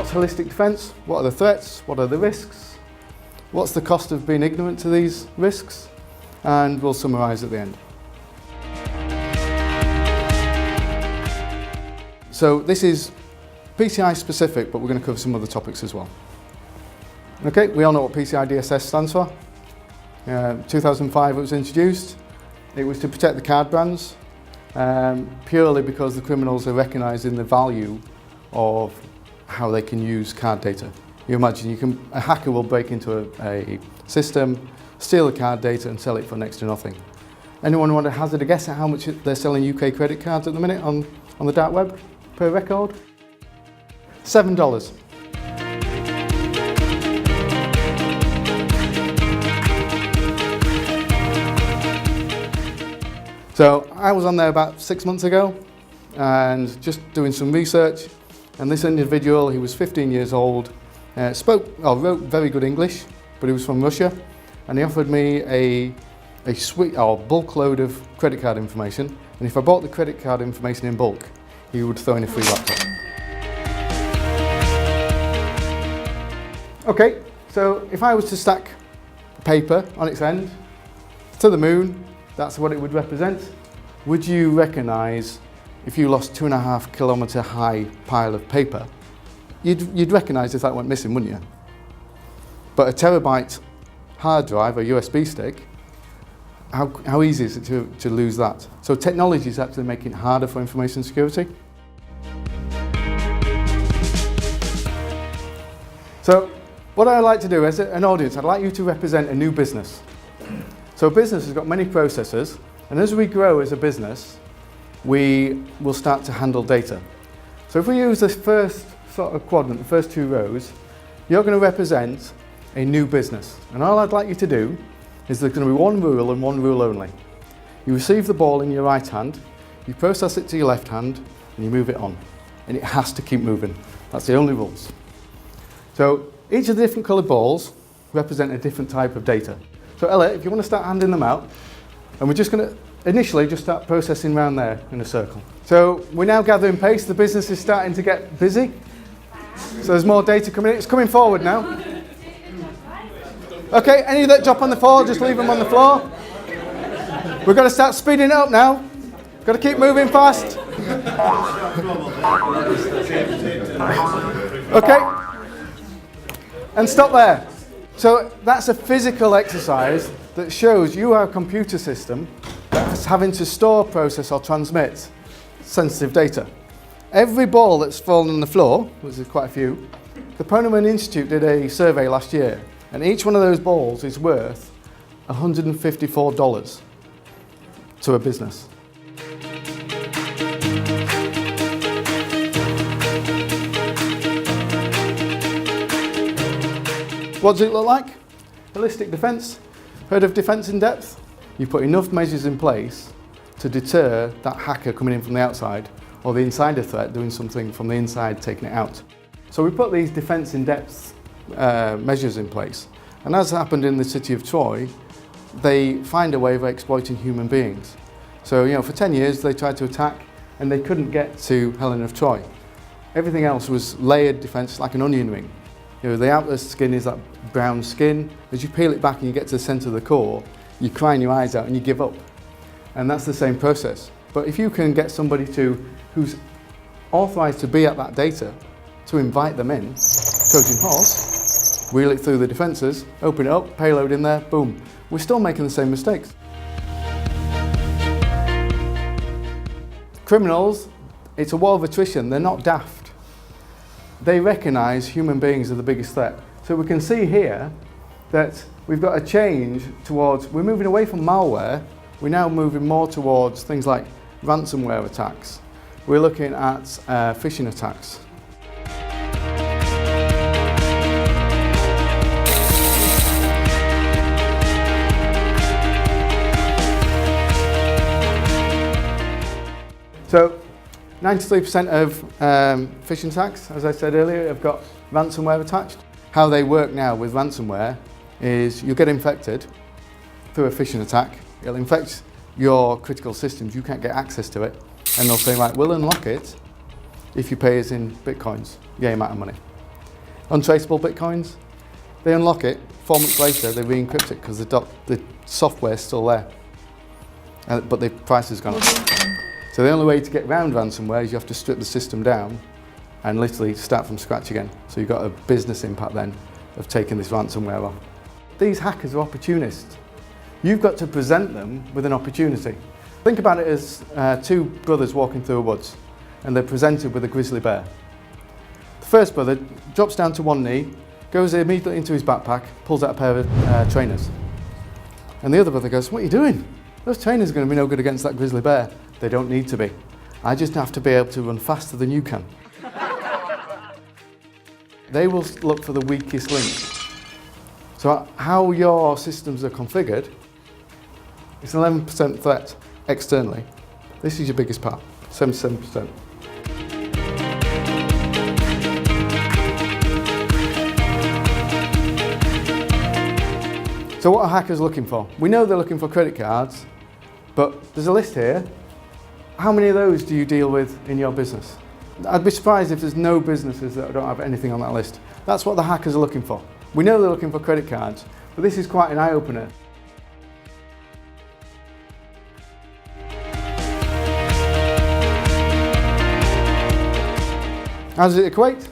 What's holistic defence? What are the threats? What are the risks? What's the cost of being ignorant to these risks? And we'll summarise at the end. So this is PCI specific, but we're going to cover some other topics as well. Okay, we all know what PCI DSS stands for. 2005 it was introduced. It was to protect the card brands, purely because the criminals are recognising the value of how they can use card data. You imagine a hacker will break into a system, steal the card data and sell it for next to nothing. Anyone want to hazard a guess at how much they're selling UK credit cards at the minute on the dark web per record? $7. So I was on there about 6 months ago and just doing some research, and this individual, he was 15 years old, wrote very good English, but he was from Russia, and he offered me a bulk load of credit card information, and if I bought the credit card information in bulk, he would throw in a free laptop. Okay, so if I was to stack paper on its end to the moon, that's what it would represent. Would you recognise if you lost 2.5 kilometre high pile of paper? You'd recognise if that went missing, wouldn't you? But a terabyte hard drive, a USB stick, how easy is it to lose that? So technology is actually making it harder for information security. So what I'd like to do as an audience, I'd like you to represent a new business. So a business has got many processes, and as we grow as a business, we will start to handle data. So if we use this first sort of quadrant, the first two rows, you're going to represent a new business. And all I'd like you to do is there's going to be one rule and one rule only. You receive the ball in your right hand, you process it to your left hand, and you move it on. And it has to keep moving. That's the only rules. So each of the different coloured balls represent a different type of data. So Elliot, if you want to start handing them out, and we're just going to initially just start processing around there in a circle. So we're now gathering pace, the business is starting to get busy. So there's more data coming in, it's coming forward now. Okay, any that drop on the floor, just leave them on the floor. We're going to start speeding it up now. Got to keep moving fast. Okay, and stop there. So that's a physical exercise that shows you are a computer system that's having to store, process or transmit sensitive data. Every ball that's fallen on the floor, which is quite a few, the Poneman Institute did a survey last year, and each one of those balls is worth $154 to a business. What does it look like? Holistic defence. Heard of defence in depth? You put enough measures in place to deter that hacker coming in from the outside or the insider threat doing something from the inside, taking it out. So we put these defence in depth measures in place. And as happened in the city of Troy, they find a way of exploiting human beings. So, for 10 years they tried to attack and they couldn't get to Helen of Troy. Everything else was layered defence like an onion ring. The outer skin is that brown skin. As you peel it back and you get to the centre of the core, you cry your eyes out and you give up. And that's the same process. But if you can get somebody who's authorised to be at that data, to invite them in, Trojan horse, wheel it through the defences, open it up, payload in there, boom. We're still making the same mistakes. Criminals, it's a war of attrition, they're not daft. They recognise human beings are the biggest threat. So we can see here that we've got a change towards, we're moving away from malware, we're now moving more towards things like ransomware attacks. We're looking at phishing attacks. So 93% of phishing attacks, as I said earlier, have got ransomware attached. How they work now with ransomware is you'll get infected through a phishing attack. It'll infect your critical systems, you can't get access to it, and they'll say, right, we'll unlock it if you pay us in bitcoins, the amount of money. Untraceable bitcoins, they unlock it, 4 months later they re-encrypt it because the software's still there, but the price has gone up. So the only way to get around ransomware is you have to strip the system down and literally start from scratch again. So you've got a business impact then of taking this ransomware off. These hackers are opportunists. You've got to present them with an opportunity. Think about it as two brothers walking through the woods and they're presented with a grizzly bear. The first brother drops down to one knee, goes immediately into his backpack, pulls out a pair of trainers. And the other brother goes, "What are you doing? Those trainers are going to be no good against that grizzly bear." They don't need to be. I just have to be able to run faster than you can. They will look for the weakest link. So how your systems are configured, it's an 11% threat externally. This is your biggest part, 77%. So what are hackers looking for? We know they're looking for credit cards, but there's a list here. How many of those do you deal with in your business? I'd be surprised if there's no businesses that don't have anything on that list. That's what the hackers are looking for. We know they're looking for credit cards, but this is quite an eye-opener. How does it equate?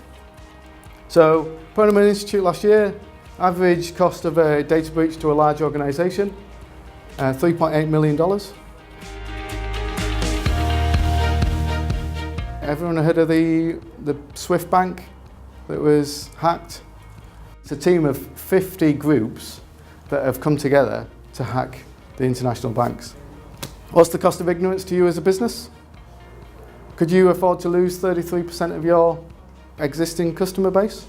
So, Perelman Institute last year, average cost of a data breach to a large organisation, $3.8 million. Everyone heard of the Swift bank that was hacked? It's a team of 50 groups that have come together to hack the international banks. What's the cost of ignorance to you as a business? Could you afford to lose 33% of your existing customer base?